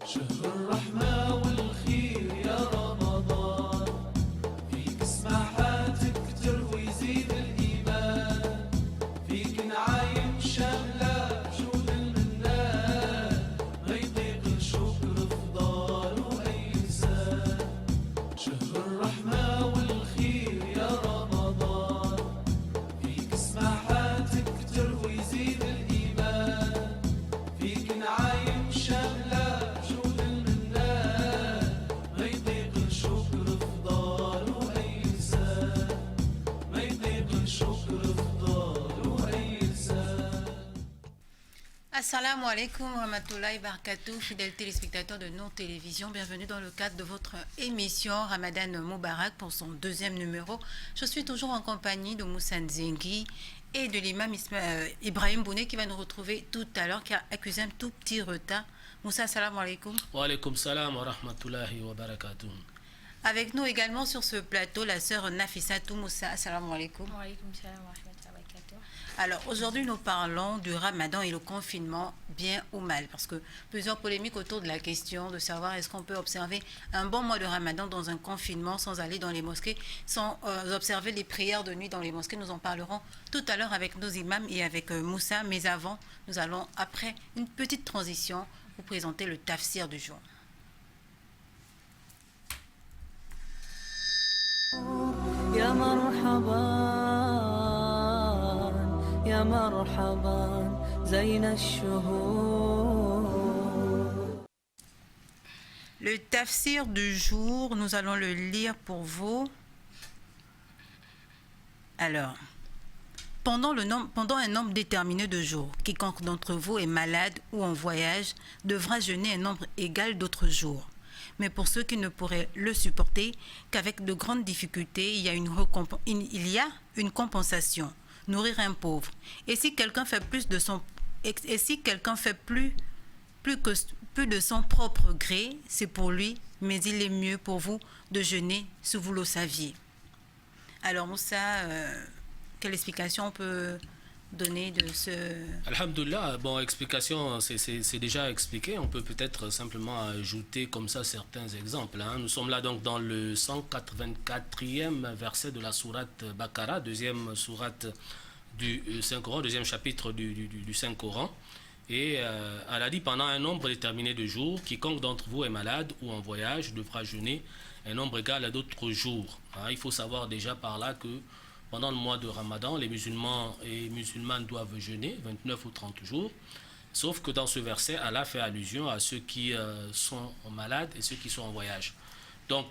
شهر الرحمة والخير يا رمضان فيك سماحاتك تروي يزيد الإيمان فيك نعايم شاملة بجود المنان ما يطيق الشكر فضال أي إنسان شهر الرحمة والخير يا رمضان فيك سماحاتك تروي يزيد الإيمان فيك نعايم شاملة Assalamu alaikum wa rahmatullahi wa barakatuh, fidèles téléspectateurs de nos télévisions, bienvenue dans le cadre de votre émission Ramadan Moubarak pour son deuxième numéro. Je suis toujours en compagnie de Moussa Nzengi et de l'imam Ibrahim Bouné qui va nous retrouver tout à l'heure, qui a accusé un tout petit retard. Moussa, assalamu alaikum. Wa alaikum salam wa rahmatullahi wa barakatuh. Avec nous également sur ce plateau, la sœur Nafissatou Moussa, assalamu alaikum. Wa alaikum salam wa rahmatullahi wa barakatuh. Alors aujourd'hui nous parlons du ramadan et le confinement, bien ou mal, parce que plusieurs polémiques autour de la question de savoir est-ce qu'on peut observer un bon mois de ramadan dans un confinement sans aller dans les mosquées, sans observer les prières de nuit dans les mosquées. Nous en parlerons tout à l'heure avec nos imams et avec Moussa, mais avant, nous allons, après une petite transition, vous présenter le tafsir du jour. يا مرحبا يا مرحبا زين الشهور. Le tafsir du jour, nous allons le lire pour vous. Alors, pendant un nombre déterminé de jours, quiconque d'entre vous est malade ou en voyage devra jeûner un nombre égal d'autres jours. Mais pour ceux qui ne pourraient le supporter, qu'avec de grandes difficultés, il y a une compensation. Nourrir un pauvre. Et si quelqu'un fait plus de son de son propre gré, c'est pour lui, mais il est mieux pour vous de jeûner si vous le saviez. Alors Moussa, quelle explication on peut donner de ce... Alhamdulillah, bon, explication, c'est déjà expliqué. On peut peut-être simplement ajouter comme ça certains exemples. Nous sommes là donc dans le 184e verset de la sourate Baqara, deuxième sourate du Saint-Coran, deuxième chapitre du Saint-Coran. Et elle a dit pendant un nombre déterminé de jours, quiconque d'entre vous est malade ou en voyage devra jeûner un nombre égal à d'autres jours. Il faut savoir déjà par là que pendant le mois de Ramadan, les musulmans et musulmanes doivent jeûner 29 ou 30 jours. Sauf que dans ce verset, Allah fait allusion à ceux qui sont malades et ceux qui sont en voyage. Donc,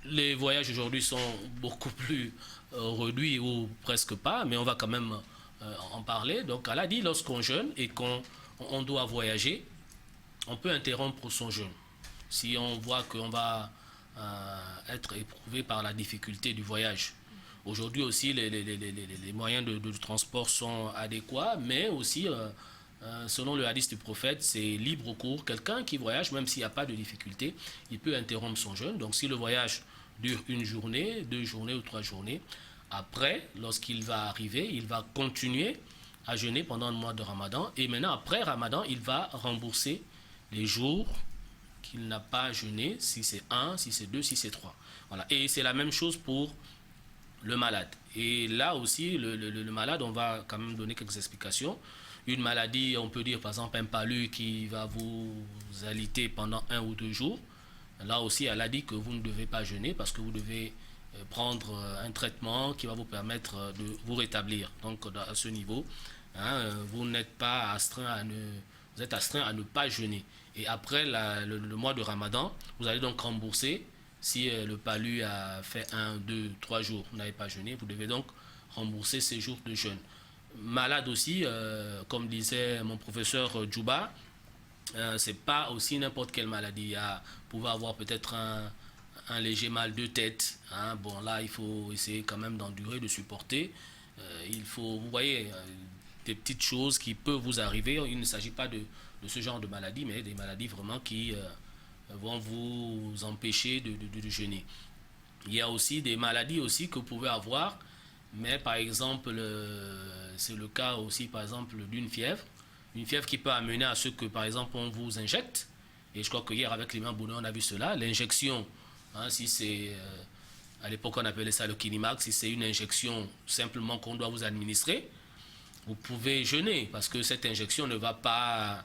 les voyages aujourd'hui sont beaucoup plus réduits ou presque pas, mais on va quand même en parler. Donc, Allah dit, lorsqu'on jeûne et qu'on doit voyager, on peut interrompre son jeûne. Si on voit qu'on va être éprouvé par la difficulté du voyage. Aujourd'hui aussi, les moyens de transport sont adéquats, mais aussi, selon le hadith du prophète, c'est libre cours. Quelqu'un qui voyage, même s'il n'y a pas de difficulté, il peut interrompre son jeûne. Donc si le voyage dure une journée, 2 journées ou 3 journées, après, lorsqu'il va arriver, il va continuer à jeûner pendant le mois de Ramadan. Et maintenant, après Ramadan, il va rembourser les jours qu'il n'a pas jeûné, si c'est 1, si c'est 2, si c'est 3. Voilà. Et c'est la même chose pour le malade. Et là aussi, le malade, on va quand même donner quelques explications. Une maladie, on peut dire par exemple un palu qui va vous alité pendant 1 ou 2 jours. Là aussi, elle a dit que vous ne devez pas jeûner parce que vous devez prendre un traitement qui va vous permettre de vous rétablir. Donc à ce niveau, vous n'êtes pas astreint vous êtes astreint à ne pas jeûner. Et après le mois de Ramadan, vous allez donc rembourser. Si le palu a fait 1, 2, 3 jours, vous n'avez pas jeûné, vous devez donc rembourser ces jours de jeûne. Malade aussi, comme disait mon professeur Djouba, c'est pas aussi n'importe quelle maladie. Vous pouvez avoir peut-être un léger mal de tête. Bon, là, il faut essayer quand même d'endurer, de supporter. Il faut, vous voyez, des petites choses qui peuvent vous arriver. Il ne s'agit pas de ce genre de maladie, mais des maladies vraiment qui vont vous empêcher de jeûner. Il y a aussi des maladies aussi que vous pouvez avoir, mais par exemple, c'est le cas aussi par exemple d'une fièvre. Une fièvre qui peut amener à ce que par exemple on vous injecte Et je crois que hier, avec l'imam Bounou, on a vu cela. L'injection, hein, si c'est... à l'époque, on appelait ça le Kinimax. Si c'est une injection simplement qu'on doit vous administrer, vous pouvez jeûner parce que cette injection ne va pas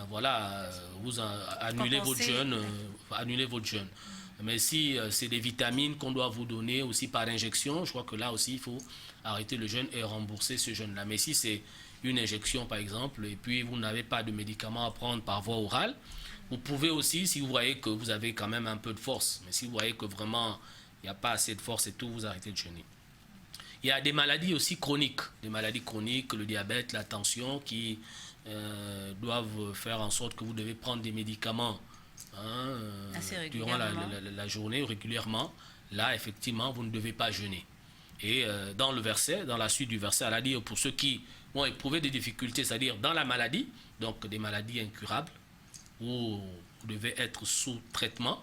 vous annuler votre jeûne. Annuler votre jeûne. Mais si c'est des vitamines qu'on doit vous donner aussi par injection, je crois que là aussi, il faut arrêter le jeûne et rembourser ce jeûne-là. Mais si c'est une injection, par exemple, et puis vous n'avez pas de médicaments à prendre par voie orale, vous pouvez aussi, si vous voyez que vous avez quand même un peu de force, mais si vous voyez que vraiment il n'y a pas assez de force et tout, vous arrêtez de jeûner. Il y a des maladies aussi chroniques, le diabète, la tension, qui doivent faire en sorte que vous devez prendre des médicaments durant la journée régulièrement. Là, effectivement, vous ne devez pas jeûner. Et dans la suite du verset, elle a dit pour ceux qui vont éprouver des difficultés, c'est-à-dire dans la maladie, donc des maladies incurables, où vous devez être sous traitement,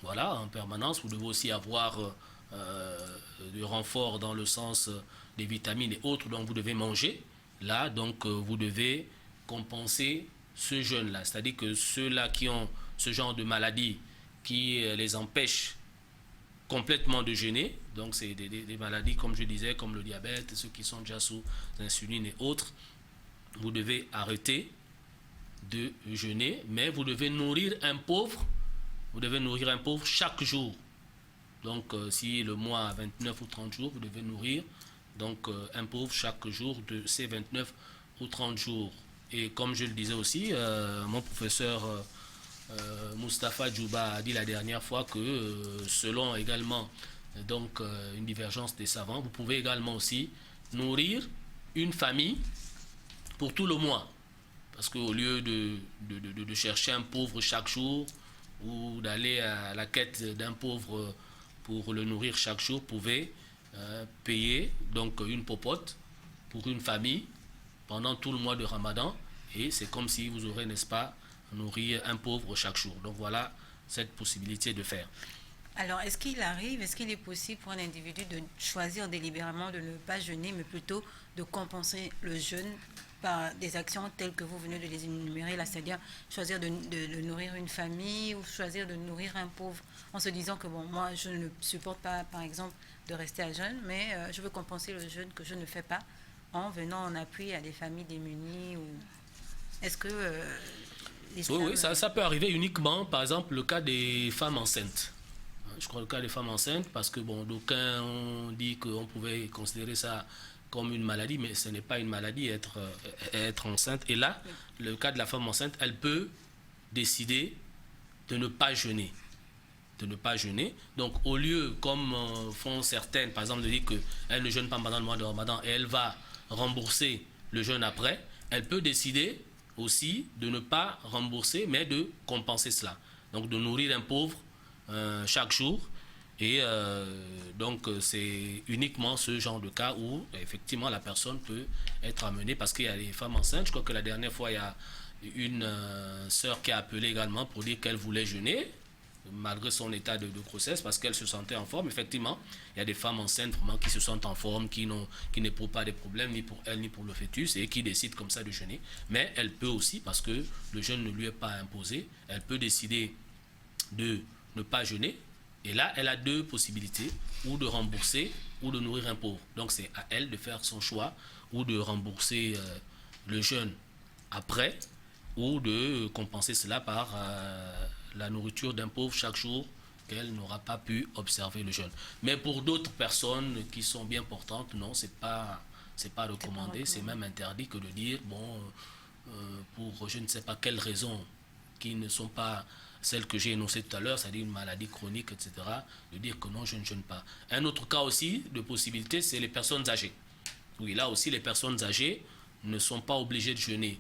voilà, en permanence. Vous devez aussi avoir du renfort dans le sens des vitamines et autres dont vous devez manger. Là, donc, vous devez compenser ce jeûne-là. C'est-à-dire que ceux-là qui ont ce genre de maladie qui les empêchent complètement de jeûner, donc c'est des maladies, comme je disais, comme le diabète, ceux qui sont déjà sous insuline et autres, vous devez arrêter de jeûner, mais vous devez nourrir un pauvre. Vous devez nourrir un pauvre chaque jour. Donc, si le mois a 29 ou 30 jours, vous devez nourrir donc, un pauvre chaque jour de ces 29 ou 30 jours. Et comme je le disais aussi, mon professeur Mustapha Djouba a dit la dernière fois que selon également donc, une divergence des savants, vous pouvez également aussi nourrir une famille pour tout le mois. Parce qu'au lieu de chercher un pauvre chaque jour, ou d'aller à la quête d'un pauvre pour le nourrir chaque jour, vous pouvez payer donc une popote pour une famille pendant tout le mois de Ramadan, et c'est comme si vous aurez, n'est-ce pas, nourri un pauvre chaque jour. Donc voilà cette possibilité de faire. Alors, est-ce qu'il est possible pour un individu de choisir délibérément de ne pas jeûner, mais plutôt de compenser le jeûne par des actions telles que vous venez de les énumérer, là, c'est-à-dire choisir de nourrir une famille ou choisir de nourrir un pauvre, en se disant que bon, moi je ne supporte pas, par exemple, de rester à jeûne, mais je veux compenser le jeûne que je ne fais pas en venant en appui à des familles démunies ou... Est-ce que... oui, ça peut arriver uniquement, par exemple, le cas des femmes enceintes. Je crois le cas des femmes enceintes, parce que bon, d'aucuns ont dit qu'on pouvait considérer ça comme une maladie, mais ce n'est pas une maladie, être enceinte. Et là, le cas de la femme enceinte, elle peut décider de ne pas jeûner. Donc, au lieu, comme font certaines, par exemple, de dire qu'elle ne jeûne pas pendant le mois de Ramadan et elle va rembourser le jeûne après, elle peut décider aussi de ne pas rembourser, mais de compenser cela. Donc, de nourrir un pauvre chaque jour. Et donc, c'est uniquement ce genre de cas où, effectivement, la personne peut être amenée, parce qu'il y a des femmes enceintes. Je crois que la dernière fois, il y a une sœur qui a appelé également pour dire qu'elle voulait jeûner, malgré son état de grossesse, parce qu'elle se sentait en forme. Effectivement, il y a des femmes enceintes vraiment qui se sentent en forme, qui n'éprouvent pas de problèmes, ni pour elles, ni pour le fœtus, et qui décident comme ça de jeûner. Mais elle peut aussi, parce que le jeûne ne lui est pas imposé, elle peut décider de ne pas jeûner. Et là, elle a deux possibilités, ou de rembourser, ou de nourrir un pauvre. Donc, c'est à elle de faire son choix, ou de rembourser le jeûne après, ou de compenser cela par la nourriture d'un pauvre chaque jour qu'elle n'aura pas pu observer le jeûne. Mais pour d'autres personnes qui sont bien portantes, non, c'est pas recommandé, c'est même interdit que de dire, bon, pour je ne sais pas quelles raisons qui ne sont pas celles que j'ai énoncées tout à l'heure, c'est-à-dire une maladie chronique, etc., de dire que non, je ne jeûne pas. Un autre cas aussi de possibilité, c'est les personnes âgées. Oui, là aussi, les personnes âgées ne sont pas obligées de jeûner.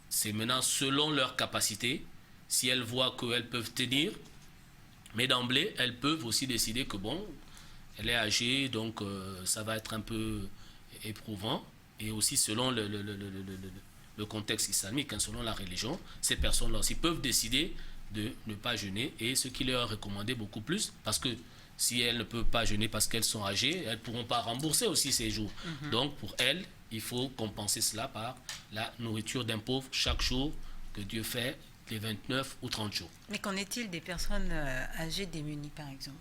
C'est maintenant selon leur capacité, si elles voient qu'elles peuvent tenir, mais d'emblée, elles peuvent aussi décider que bon, elle est âgée, donc ça va être un peu éprouvant. Et aussi selon le contexte islamique, hein, selon la religion, ces personnes-là aussi peuvent décider de ne pas jeûner, et ce qui leur est recommandé beaucoup plus, parce que si elles ne peuvent pas jeûner parce qu'elles sont âgées, elles ne pourront pas rembourser aussi ces jours. Donc pour elles, il faut compenser cela par la nourriture d'un pauvre chaque jour que Dieu fait les 29 ou 30 jours. Mais qu'en est-il des personnes âgées démunies, par exemple?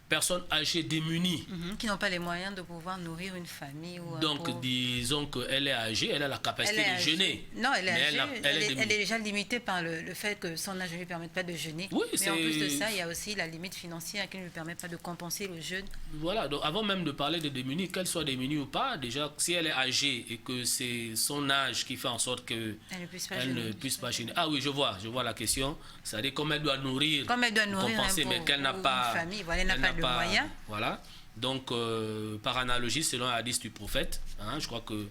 Personnes âgées démunies. Qui n'ont pas les moyens de pouvoir nourrir une famille ou un Donc, pauvre. disons qu'elle est âgée, elle a la capacité Elle est de âgée. jeûner. Non, elle est Mais âgée. elle est Elle démunie. est déjà limitée par le fait que son âge ne lui permet pas de jeûner. Oui, mais en plus de c'est- ça, il y a aussi la limite financière qui ne lui permet pas de compenser le jeûne. Voilà, donc avant même de parler de démunie, qu'elle soit démunie ou pas, déjà, si elle est âgée et que c'est son âge qui fait en sorte qu'elle Elle ne puisse pas ne jeûner. puisse pas jeûner. Ah oui, je vois la question. C'est-à-dire comme elle doit nourrir, Comme elle doit nourrir compenser, un mais pauvre qu'elle n'a ou pas... une famille, voilà, elle n'a pas de moyens. Voilà. Donc, par analogie, selon un hadith du prophète, hein, je crois que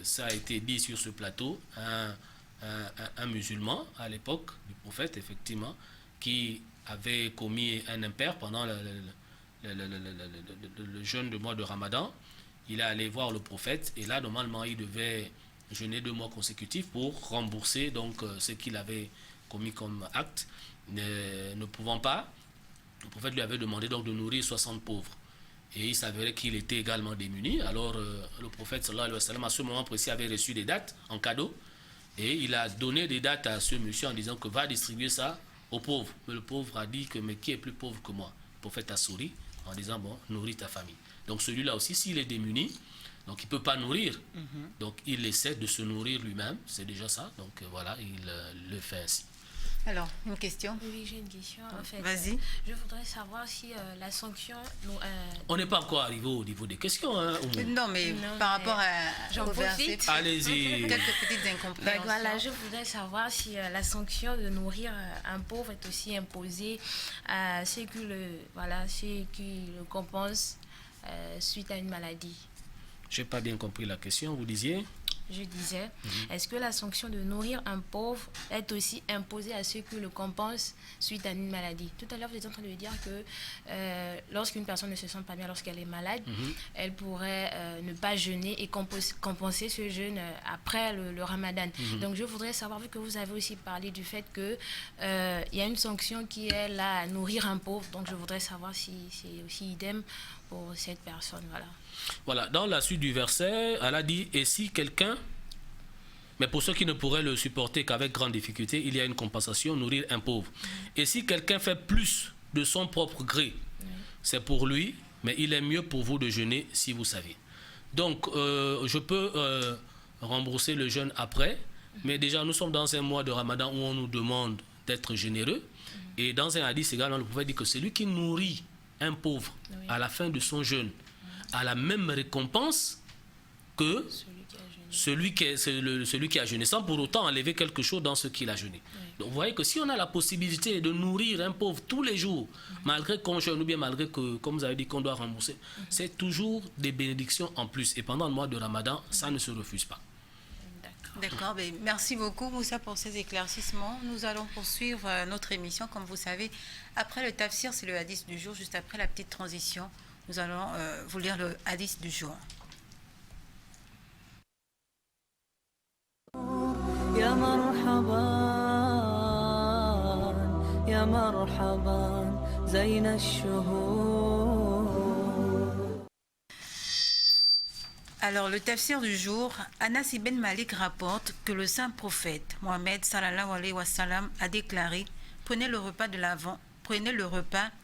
ça a été dit sur ce plateau, un musulman à l'époque du prophète, effectivement, qui avait commis un impair pendant le jeûne de mois de Ramadan. Il est allé voir le prophète et là, normalement, il devait jeûner 2 mois consécutifs pour rembourser donc, ce qu'il avait commis comme acte. Ne pouvant pas, le prophète lui avait demandé donc de nourrir 60 pauvres. Et il s'avérait qu'il était également démuni. Alors le prophète sallallahu alayhi wa sallam, à ce moment précis, avait reçu des dattes en cadeau. Et il a donné des dattes à ce monsieur en disant que va distribuer ça aux pauvres. Mais le pauvre a dit que mais qui est plus pauvre que moi? Le prophète a souri en disant bon, nourris ta famille. Donc celui-là aussi, s'il est démuni, donc il ne peut pas nourrir. Donc il essaie de se nourrir lui-même. C'est déjà ça. Donc voilà, il le fait ainsi. Alors, une question. Oui, j'ai une question. En fait, Vas-y. je voudrais savoir si la sanction. On n'est pas encore arrivé au niveau des questions. Hein, Oumou. Non, mais Non, par mais rapport j'en au verset, profite. Allez-y. quelques petites incompréhensions. Donc voilà, je voudrais savoir si la sanction de nourrir un pauvre est aussi imposée à ceux qui le compensent suite à une maladie. Je n'ai pas bien compris la question, vous disiez? Je disais, est-ce que la sanction de nourrir un pauvre est aussi imposée à ceux qui le compensent suite à une maladie? Tout à l'heure, vous étiez en train de dire que lorsqu'une personne ne se sent pas bien, lorsqu'elle est malade, elle pourrait ne pas jeûner et compenser ce jeûne après le ramadan. Donc, je voudrais savoir, vu que vous avez aussi parlé du fait qu'il y a une sanction qui est là à nourrir un pauvre, donc je voudrais savoir si c'est aussi idem pour cette personne. Voilà. Voilà, dans la suite du verset, elle a dit, et si quelqu'un, mais pour ceux qui ne pourraient le supporter qu'avec grande difficulté, il y a une compensation, nourrir un pauvre. Et si quelqu'un fait plus de son propre gré, c'est pour lui, mais il est mieux pour vous de jeûner si vous savez. Donc, je peux rembourser le jeûne après, mais déjà nous sommes dans un mois de Ramadan où on nous demande d'être généreux. Et dans un hadith également, le prophète dit que celui qui nourrit un pauvre à la fin de son jeûne a la même récompense que celui qui a jeûné, sans pour autant enlever quelque chose dans ce qu'il a jeûné. Donc vous voyez que si on a la possibilité de nourrir un pauvre tous les jours, malgré qu'on jeûne ou bien malgré que, comme vous avez dit, qu'on doit rembourser, c'est toujours des bénédictions en plus. Et pendant le mois de Ramadan, ça ne se refuse pas. D'accord, ben, merci beaucoup Moussa pour ces éclaircissements. Nous allons poursuivre notre émission, comme vous savez. Après le tafsir, c'est le hadith du jour, juste après la petite transition. Nous allons vous lire le hadith du jour. يا مرحبا يا مرحبا زين الشهور. Alors, le tafsir du jour, Anas ibn Malik rapporte que le saint prophète Mohammed sallallahu alayhi wa sallam a déclaré « Prenez le repas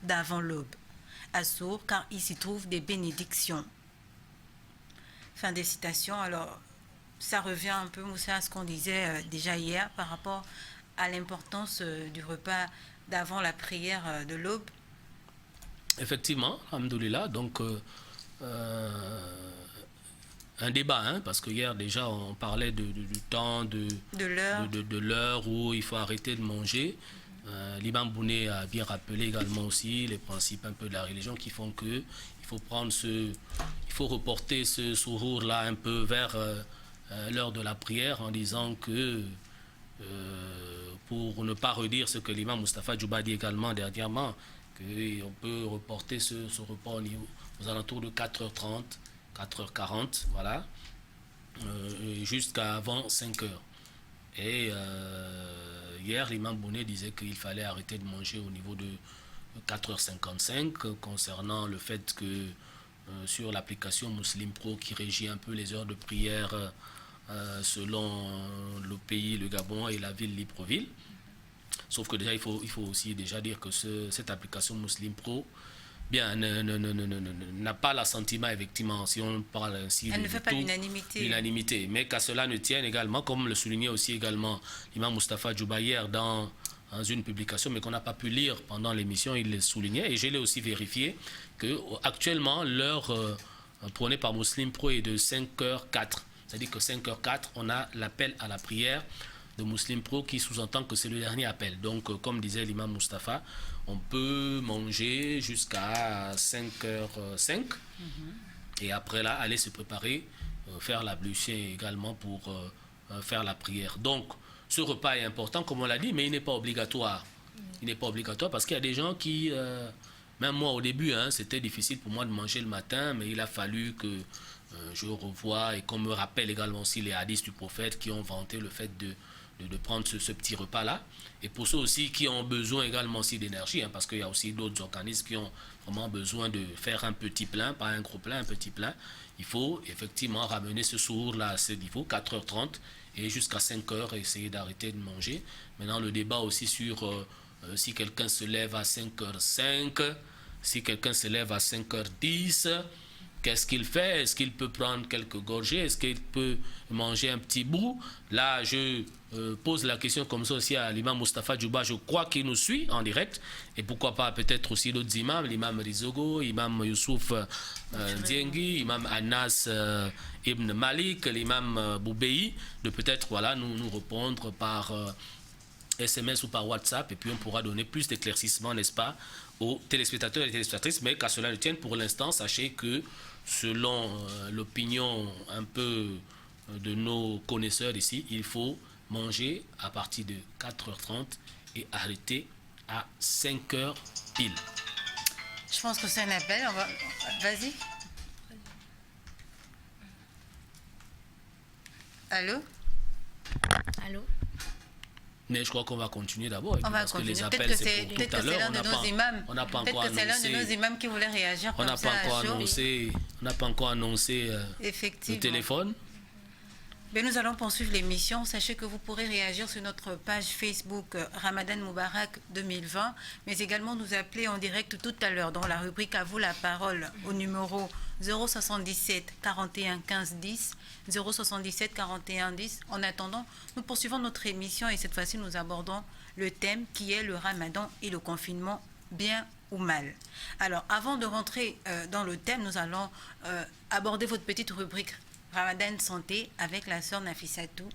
d'avant l'aube, à Sour, car il s'y trouve des bénédictions. » Fin des citations. Alors, ça revient un peu, Moussa, à ce qu'on disait déjà hier par rapport à l'importance du repas d'avant la prière de l'aube. Effectivement, alhamdoulilah, donc un débat, hein, parce que hier déjà on parlait du temps, de l'heure où il faut arrêter de manger. L'imam Bouné a bien rappelé également aussi les principes un peu de la religion qui font que il faut reporter ce sourour là un peu vers l'heure de la prière en disant que pour ne pas redire ce que l'imam Mustafa Djouba dit également dernièrement, qu'on peut reporter ce repas aux alentours de 4h30, 4h40, voilà, jusqu'à avant 5h. Et hier, l'imam Bouné disait qu'il fallait arrêter de manger au niveau de 4h55 concernant le fait que sur l'application Muslim Pro qui régit un peu les heures de prière selon le pays, le Gabon et la ville Libreville. Sauf que déjà, il faut aussi déjà dire que cette application Muslim Pro bien, n'a pas l'assentiment, effectivement, si on parle ainsi. Elle ne fait pas l'unanimité. Mais qu'à cela ne tienne également, comme le soulignait aussi également l'imam Moustapha Djouba hier dans une publication, mais qu'on n'a pas pu lire pendant l'émission, il le soulignait, et je l'ai aussi vérifié, qu'actuellement, l'heure prônée par Muslim Pro est de 5h04. C'est-à-dire que 5h04, on a l'appel à la prière de Muslim Pro qui sous-entend que c'est le dernier appel. Donc, comme disait l'imam Moustapha, on peut manger jusqu'à 5h05 et après là, aller se préparer, faire l'ablution également pour faire la prière. Donc, ce repas est important, comme on l'a dit, mais il n'est pas obligatoire. Il n'est pas obligatoire parce qu'il y a des gens qui, même moi au début, c'était difficile pour moi de manger le matin, mais il a fallu que je revoie et qu'on me rappelle également aussi les hadiths du prophète qui ont vanté le fait de prendre ce petit repas-là. Et pour ceux aussi qui ont besoin également aussi d'énergie, parce qu'il y a aussi d'autres organismes qui ont vraiment besoin de faire un petit plein, pas un gros plein, un petit plein. Il faut effectivement ramener ce sourd-là à ce niveau, 4h30 et jusqu'à 5h, essayer d'arrêter de manger. Maintenant, le débat aussi sur si quelqu'un se lève à 5h05, si quelqu'un se lève à 5h10, qu'est-ce qu'il fait? Est-ce qu'il peut prendre quelques gorgées? Est-ce qu'il peut manger un petit bout? Là, je pose la question comme ça aussi à l'imam Moustapha Djouba. Je crois qu'il nous suit en direct. Et pourquoi pas peut-être aussi d'autres imams, l'imam Rizogo, l'imam Youssouf Diengui, l'imam Anas Ibn Malik, l'imam Boubei, de peut-être nous répondre par SMS ou par WhatsApp. Et puis on pourra donner plus d'éclaircissements, n'est-ce pas, aux téléspectateurs et téléspectatrices. Mais qu'à cela ne tienne, pour l'instant, sachez que selon l'opinion un peu de nos connaisseurs ici, il faut manger à partir de 4h30 et arrêter à 5h pile. Je pense que c'est un appel. Vas-y. Allô? Mais je crois qu'on va continuer d'abord. On va continuer. Peut-être que c'est l'un de nos imams. Peut-être que c'est l'un de nos imams qui voulait réagir comme ça. On n'a pas encore annoncé le téléphone. Mais nous allons poursuivre l'émission. Sachez que vous pourrez réagir sur notre page Facebook Ramadan Moubarak 2020, mais également nous appeler en direct tout à l'heure dans la rubrique À vous la parole au numéro 077 41 15 10, 077 41 10. En attendant, nous poursuivons notre émission et cette fois-ci nous abordons le thème qui est le Ramadan et le confinement, bien ou mal. Alors, avant de rentrer dans le thème, nous allons aborder votre petite rubrique Ramadan Santé avec la sœur Nafissatou.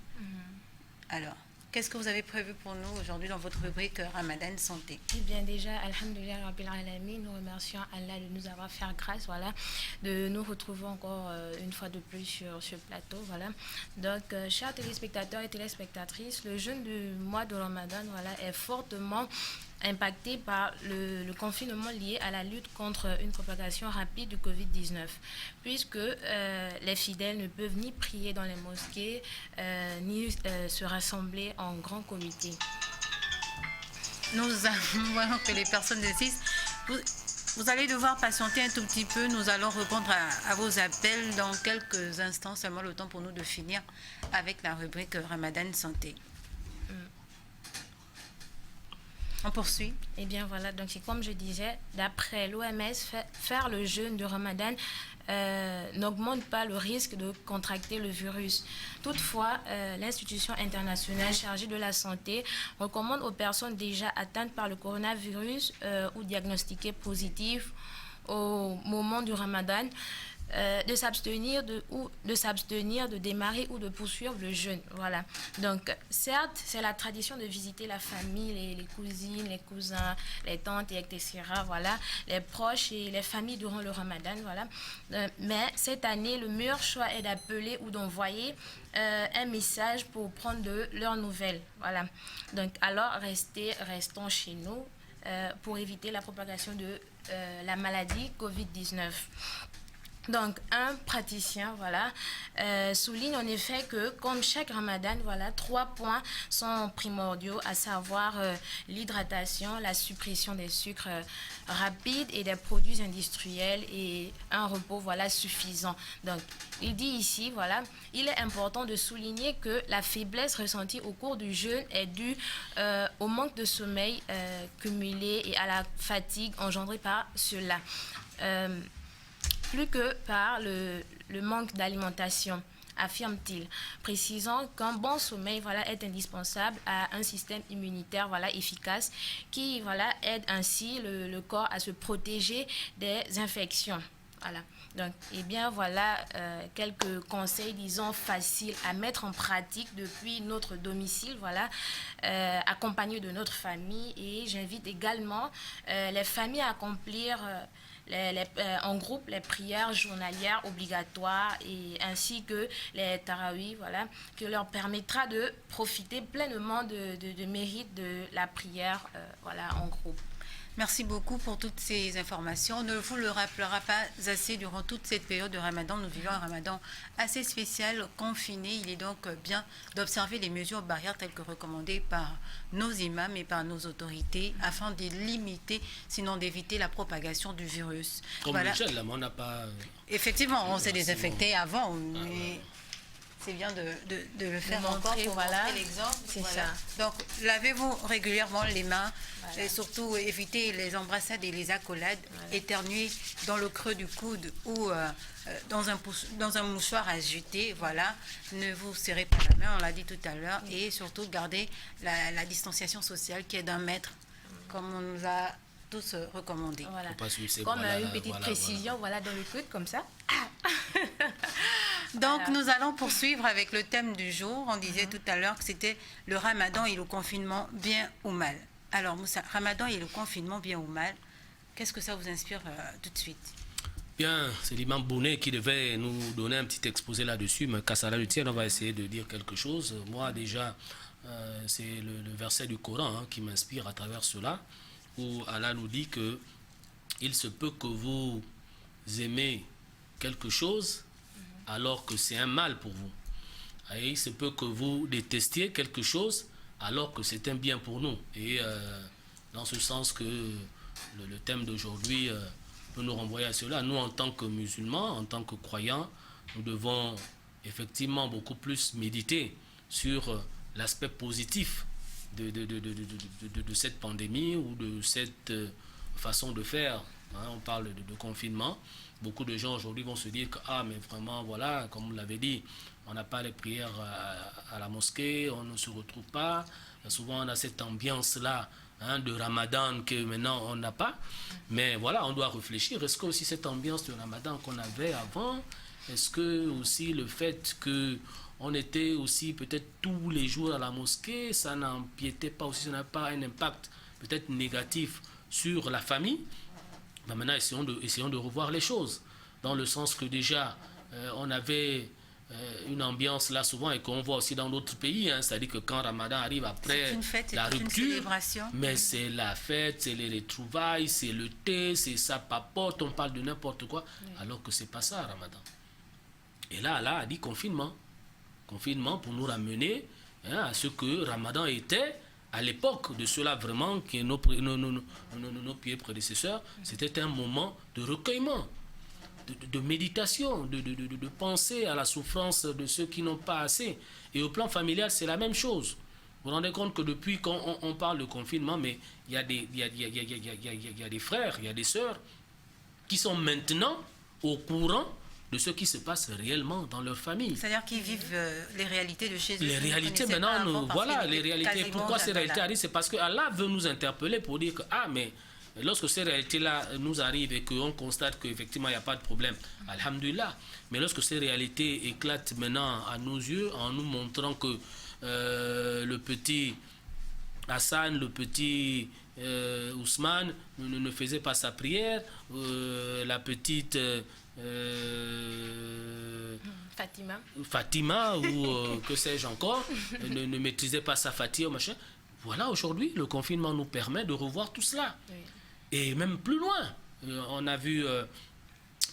Alors, qu'est-ce que vous avez prévu pour nous aujourd'hui dans votre rubrique Ramadan Santé? Eh bien déjà, Alhamdulillah Rabbil Alamin, nous remercions Allah de nous avoir fait grâce, de nous retrouver encore une fois de plus sur ce plateau, Donc, chers téléspectateurs et téléspectatrices, le jeûne du mois de Ramadan, est fortement impacté par le confinement lié à la lutte contre une propagation rapide du Covid-19, puisque les fidèles ne peuvent ni prier dans les mosquées, ni se rassembler en grand comité. Nous voyons que les personnes assistent. Vous allez devoir patienter un tout petit peu. Nous allons répondre à vos appels dans quelques instants, seulement le temps pour nous de finir avec la rubrique Ramadan Santé. On poursuit. Eh bien voilà, donc c'est comme je disais, d'après l'OMS, faire le jeûne de Ramadan n'augmente pas le risque de contracter le virus. Toutefois, l'institution internationale chargée de la santé recommande aux personnes déjà atteintes par le coronavirus ou diagnostiquées positives au moment du Ramadan de s'abstenir de démarrer ou de poursuivre le jeûne. Donc, certes, c'est la tradition de visiter la famille, les cousines, les cousins, les tantes, etc. Les proches et les familles durant le Ramadan. Mais cette année, le meilleur choix est d'appeler ou d'envoyer un message pour prendre de leurs nouvelles. Donc, alors, restons chez nous pour éviter la propagation de la maladie Covid-19. Donc, un praticien, voilà, souligne en effet que, comme chaque ramadan, voilà, 3 points sont primordiaux, à savoir l'hydratation, la suppression des sucres rapides et des produits industriels et un repos, voilà, suffisant. Donc, il dit ici, voilà, il est important de souligner que la faiblesse ressentie au cours du jeûne est due au manque de sommeil cumulé et à la fatigue engendrée par cela. Plus que par le manque d'alimentation, affirme-t-il, précisant qu'un bon sommeil, voilà, est indispensable à un système immunitaire, voilà, efficace qui, voilà, aide ainsi le corps à se protéger des infections. Voilà. Donc, eh bien, voilà quelques conseils, disons, faciles à mettre en pratique depuis notre domicile, voilà, accompagnés de notre famille. Et j'invite également les familles à accomplir en groupe les prières journalières obligatoires et ainsi que les tarawih, voilà, qui leur permettra de profiter pleinement de mérite de la prière, voilà, en groupe. Merci beaucoup pour toutes ces informations. On ne vous le rappellera pas assez durant toute cette période de Ramadan. Nous vivons un Ramadan assez spécial, confiné. Il est donc bien d'observer les mesures barrières telles que recommandées par nos imams et par nos autorités afin de limiter, sinon d'éviter la propagation du virus. Comme voilà. le gel, là, mais on n'a pas... Effectivement, on s'est désinfecté avant, mais... C'est bien de le faire encore pour montrer l'exemple. C'est voilà. ça. Donc, lavez-vous régulièrement les mains, voilà. Et surtout évitez les embrassades et les accolades, voilà. Éternuer dans le creux du coude ou dans un mouchoir agité, voilà. Ne vous serrez pas la main, on l'a dit tout à l'heure, et surtout gardez la distanciation sociale qui est d'1 mètre, comme on nous a tous recommandé. Voilà. Comme une petite précision, voilà, dans le coude, comme ça. Donc, nous allons poursuivre avec le thème du jour. On disait tout à l'heure que c'était le Ramadan et le confinement, bien ou mal. Alors, Moussa, Ramadan et le confinement, bien ou mal, qu'est-ce que ça vous inspire tout de suite? Bien, c'est l'imam Bounet qui devait nous donner un petit exposé là-dessus, mais qu'à cela le tienne, on va essayer de dire quelque chose. Moi, déjà, c'est le verset du Coran qui m'inspire à travers cela, où Allah nous dit que il se peut que vous aimez quelque chose alors que c'est un mal pour vous. Et il se peut que vous détestiez quelque chose alors que c'est un bien pour nous. Et dans ce sens que le thème d'aujourd'hui peut nous renvoyer à cela. Nous, en tant que musulmans, en tant que croyants, nous devons effectivement beaucoup plus méditer sur l'aspect positif de cette pandémie ou de cette façon de faire. On parle de confinement. Beaucoup de gens aujourd'hui vont se dire que, mais vraiment, voilà, comme vous l'avez dit, on n'a pas les prières à la mosquée, on ne se retrouve pas. Souvent, on a cette ambiance-là de Ramadan que maintenant, on n'a pas. Mais voilà, on doit réfléchir. Est-ce que aussi cette ambiance de Ramadan qu'on avait avant, est-ce que aussi le fait qu'on était aussi peut-être tous les jours à la mosquée, ça n'empiétait pas aussi, ça n'a pas un impact peut-être négatif sur la famille? Maintenant, essayons de revoir les choses, dans le sens que déjà, on avait une ambiance là souvent, et qu'on voit aussi dans d'autres pays, c'est-à-dire que quand Ramadan arrive après la rupture, mais c'est la fête, c'est les retrouvailles, c'est le thé, c'est ça papote, on parle de n'importe quoi, alors que c'est pas ça Ramadan. Et là, Allah a dit confinement pour nous ramener à ce que Ramadan était à l'époque de cela vraiment, que nos pieds prédécesseurs, c'était un moment de recueillement, de méditation, de penser à la souffrance de ceux qui n'ont pas assez. Et au plan familial, c'est la même chose. Vous vous rendez compte que depuis qu'on parle de confinement, mais il y a des frères, il y a des sœurs qui sont maintenant au courant de ce qui se passe réellement dans leur famille. C'est-à-dire qu'ils vivent les réalités de chez eux. Les réalités maintenant, voilà, les réalités. Pourquoi ces réalités arrivent? C'est parce que Allah veut nous interpeller pour dire que, mais lorsque ces réalités-là nous arrivent et qu'on constate qu'effectivement il n'y a pas de problème, alhamdulillah. Mais lorsque ces réalités éclatent maintenant à nos yeux, en nous montrant que le petit Hassan, le petit Ousmane ne faisait pas sa prière, la petite... Fatima ou que sais-je encore, ne maîtrisait pas sa fatigue, machin. Voilà, aujourd'hui, le confinement nous permet de revoir tout cela. Oui. Et même plus loin, on a vu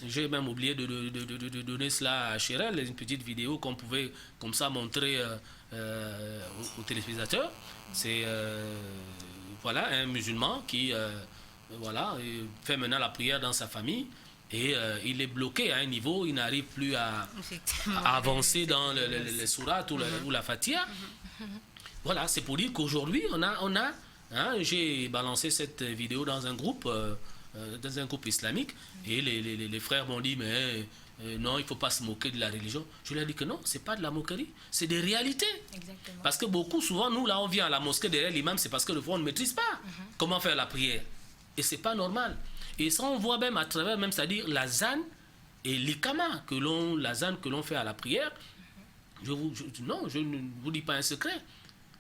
j'ai même oublié de donner cela à Chérel, une petite vidéo qu'on pouvait comme ça montrer aux téléspectateurs. C'est voilà, un musulman qui voilà, fait maintenant la prière dans sa famille et il est bloqué à un niveau, il n'arrive plus à avancer dans les sourates ou la Fatiha. Voilà, c'est pour dire qu'aujourd'hui, on a hein, j'ai balancé cette vidéo dans un groupe islamique et les frères m'ont dit mais non, il ne faut pas se moquer de la religion. Je leur ai dit que non, ce n'est pas de la moquerie, c'est des réalités. Exactement. Parce que beaucoup, souvent, nous, là, on vient à la mosquée derrière l'imam, c'est parce que le fond, on ne maîtrise pas comment faire la prière. Et ce n'est pas normal. Et ça, on voit même à travers, même, c'est-à-dire la zan et l'ikama, la zan que l'on fait à la prière. Non, je ne vous dis pas un secret.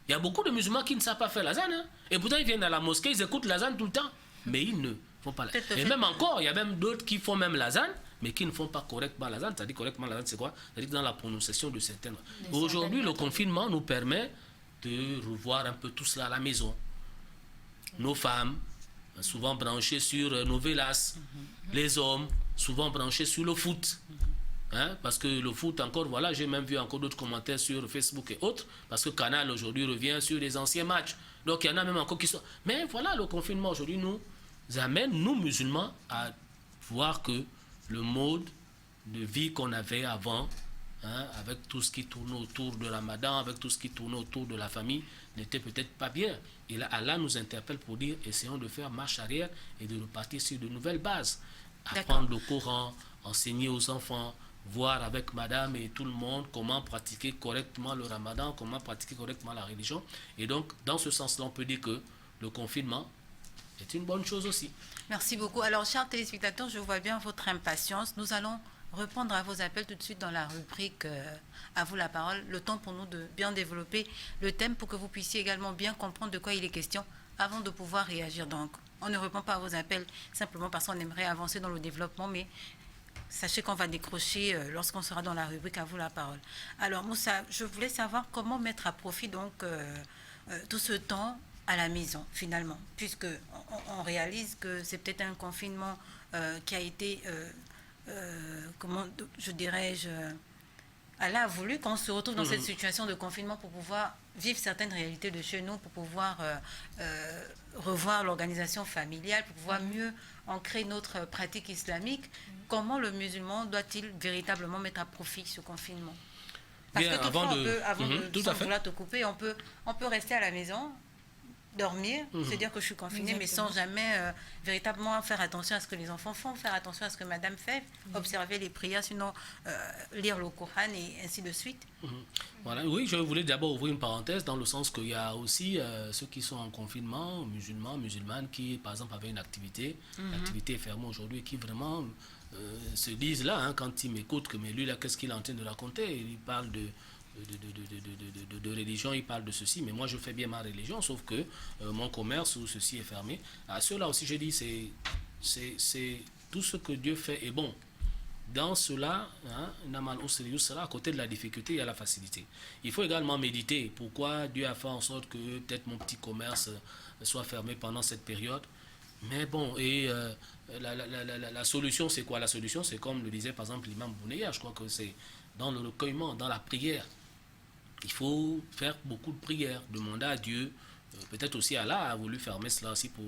Il y a beaucoup de musulmans qui ne savent pas faire la zan. Hein. Et pourtant, ils viennent à la mosquée, ils écoutent la zan tout le temps. Mais ils ne font pas la zan. Et même encore, il y a même d'autres qui font même la zan, mais qui ne font pas correctement la zan. C'est-à-dire correctement la zan, c'est quoi? C'est-à-dire dans la prononciation de certaines. Aujourd'hui, le confinement nous permet de revoir un peu tout cela à la maison. Nos femmes, souvent branchées sur nos vélas. Les hommes, souvent branchés sur le foot. Hein, parce que le foot encore, voilà, j'ai même vu encore d'autres commentaires sur Facebook et autres, parce que Canal aujourd'hui revient sur les anciens matchs. Donc il y en a même encore qui sont... Mais voilà, le confinement aujourd'hui nous amène, nous musulmans, à voir que le mode de vie qu'on avait avant, hein, avec tout ce qui tournait autour de Ramadan, avec tout ce qui tournait autour de la famille, n'était peut-être pas bien. Et là, Allah nous interpelle pour dire, essayons de faire marche arrière et de repartir sur de nouvelles bases. Apprendre le Coran, enseigner aux enfants, voir avec madame et tout le monde comment pratiquer correctement le Ramadan, comment pratiquer correctement la religion. Et donc, dans ce sens-là, on peut dire que le confinement est une bonne chose aussi. Merci beaucoup. Alors, chers téléspectateurs, je vois bien votre impatience. Nous allons répondre à vos appels tout de suite dans la rubrique à vous la parole. Le temps pour nous de bien développer le thème pour que vous puissiez également bien comprendre de quoi il est question avant de pouvoir réagir. Donc, on ne répond pas à vos appels simplement parce qu'on aimerait avancer dans le développement, mais sachez qu'on va décrocher lorsqu'on sera dans la rubrique à vous la parole. Alors Moussa, je voulais savoir comment mettre à profit donc tout ce temps à la maison finalement, puisque on réalise que c'est peut-être un confinement qui a été, comment je dirais-je, Allah a voulu qu'on se retrouve dans cette situation de confinement pour pouvoir vivre certaines réalités de chez nous, pour pouvoir revoir l'organisation familiale, pour pouvoir mieux ancrer notre pratique islamique. Comment le musulman doit-il véritablement mettre à profit ce confinement? Parce que toutefois, avant de sans vouloir te couper, on peut rester à la maison, dormir, se dire que je suis confinée, mais sans jamais véritablement faire attention à ce que les enfants font, faire attention à ce que madame fait, observer les prières, sinon lire le Coran et ainsi de suite. Voilà. Oui, je voulais d'abord ouvrir une parenthèse dans le sens qu'il y a aussi ceux qui sont en confinement, musulmanes, qui par exemple avaient une activité, l'activité est fermée aujourd'hui, qui vraiment se disent là, hein, quand ils m'écoutent, que mais lui là, qu'est-ce qu'il est en train de raconter? Il parle de religion, il parle de ceci, mais moi je fais bien ma religion, sauf que mon commerce ou ceci est fermé. À ceux-là aussi, je dis, c'est tout ce que Dieu fait est bon. Dans cela, hein, à côté de la difficulté, il y a la facilité. Il faut également méditer pourquoi Dieu a fait en sorte que peut-être mon petit commerce soit fermé pendant cette période. Mais bon, et la solution, c'est quoi? La solution, c'est comme le disait par exemple l'imam Bouneya, je crois que c'est dans le recueillement, dans la prière. Il faut faire beaucoup de prières, demander à Dieu. Peut-être aussi Allah a voulu fermer cela aussi pour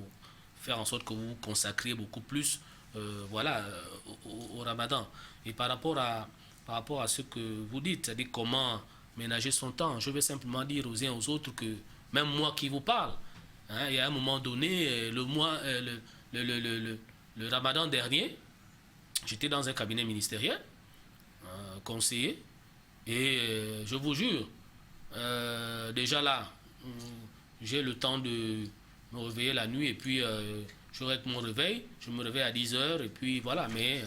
faire en sorte que vous vous consacriez beaucoup plus voilà, au Ramadan. Et par rapport à ce que vous dites, c'est-à-dire comment ménager son temps, je vais simplement dire aux uns et aux autres que même moi qui vous parle, hein, il y a un moment donné, le Ramadan dernier, j'étais dans un cabinet ministériel, conseiller, et je vous jure, déjà là, j'ai le temps de me réveiller la nuit et puis je rate mon réveil, je me réveille à 10h et puis voilà, mais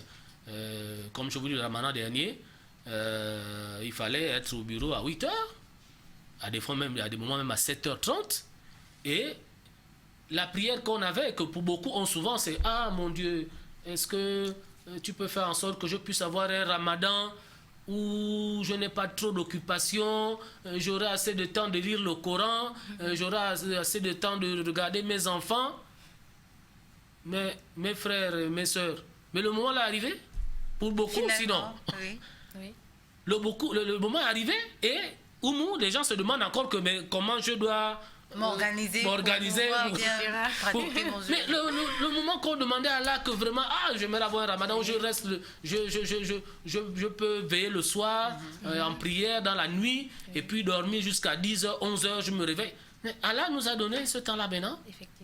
comme je vous dis le Ramadan dernier, il fallait être au bureau à 8h, à des moments même à 7h30, et la prière qu'on avait, que pour beaucoup ont souvent, c'est « Ah mon Dieu, est-ce que tu peux faire en sorte que je puisse avoir un Ramadan où je n'ai pas trop d'occupation, j'aurai assez de temps de lire le Coran, j'aurai assez de temps de regarder mes enfants, mes frères et mes soeurs. » Mais le moment là arrivé, pour beaucoup sinon. Finalement, oui. Oui. Le moment est arrivé et Oumou, les gens se demandent encore que mais comment je dois M'organiser pour pouvoir bien pratiquer mon mais jeûne. le moment qu'on demandait à Allah que vraiment j'aimerais avoir un ramadan où je reste je peux veiller le soir en prière dans la nuit et puis dormir jusqu'à 10h 11h je me réveille, mais Allah nous a donné ce temps-là maintenant. Effectivement.